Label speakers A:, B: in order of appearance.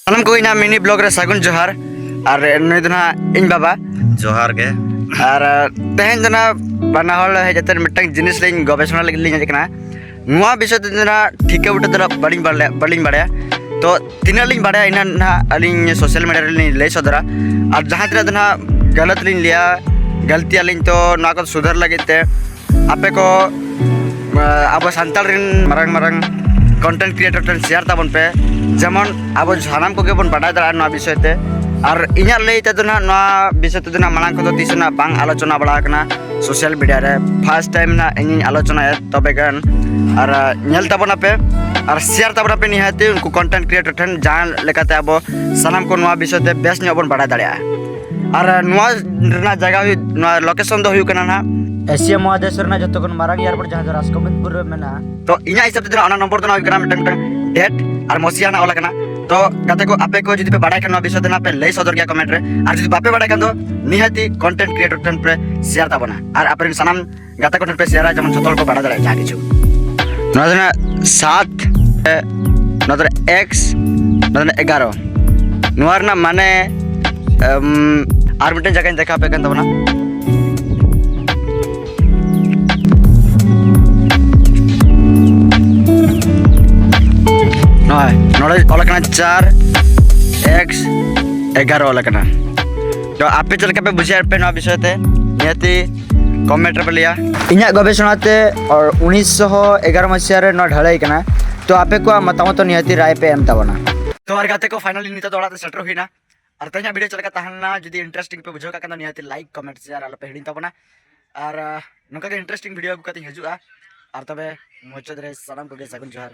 A: सानम को इना mini blog रे सागुन जोहार और नई दना इन बाबा
B: जोहार के
A: और तेहन दना बना हल है जते मिटंग जिनिस लेन गवेषणा लगी लिन जकना नुआ विषय दना ठीके उठ दरा बलिंग बाड़या तो तिना लिन बाड़या इना ना अलिन सोशल मीडिया रे लिन ले सदरा और जहां तिना दना गलत लिन लिया गलती अलिन तो ना को सुधार लगते आपे को अब सांताल रिन मरंग मरंग कंटेंट क्रिएटर टन शेयर ताबन पे जेमन अब सानाम को बन बाडा दरा ना विषय ते और इना लेते दना ना विषय ते दना मांग को तीसना बांग आलोचना बड़ा कना सोशल मीडिया रे फर्स्ट टाइम ना इन आलोचना तबे गन और नेल ताबना पे और शेयर ताबना पे निहाते उनको कंटेंट क्रिएटर टन जान लेकाते अब सानाम को ना विषय ते बेस न बन बाडा दरा और ना जगह ना लोकेशन दो हुई कना ना एशिया महादेश रे जतो कोन मारांग एयरपोर्ट जहां राजकोमंदपुर रे मेना तो इना हिसाब ते ना नंबर तो ना कना मिटंग डेट और मसिया ना ओला कना तो गाते को आपे को जदी पे बाडा कना विषय देना पे ले सदर गया कमेंट रे और जदी बापे बाडा कन तो निहाती कंटेंट क्रिएटर टन पे शेयर ताबना और आपन सनाम गाता कंटेंट पे शेयर जमन जतोल को बाडा दरा जा किछु नदना 7 नदर x नदर 11 नोर ना माने आर मिटन जगह देखा पे कन तबना नोड़े ओलकना 4x11 ओलकना तो आपे चल के पे बुझिया पे ना विषय ते नियति कमेंट पे लिया इना गवेषणा ते और 1911 मसिया रे न ढलाई कना तो आपे को मतामत नियति राय पे एम ताबना तो और गाते को फाइनली निता तोड़ा ते सेटर होइना और तኛ वीडियो चल के तहना जदी इंटरेस्टिंग पे बुझो का नियति लाइक कमेंट शेयर आला पे हिडिन ताबना और नका के इंटरेस्टिंग वीडियो को कति हजुआ और तबे मोचद रे सलाम को के सगुन जोहार।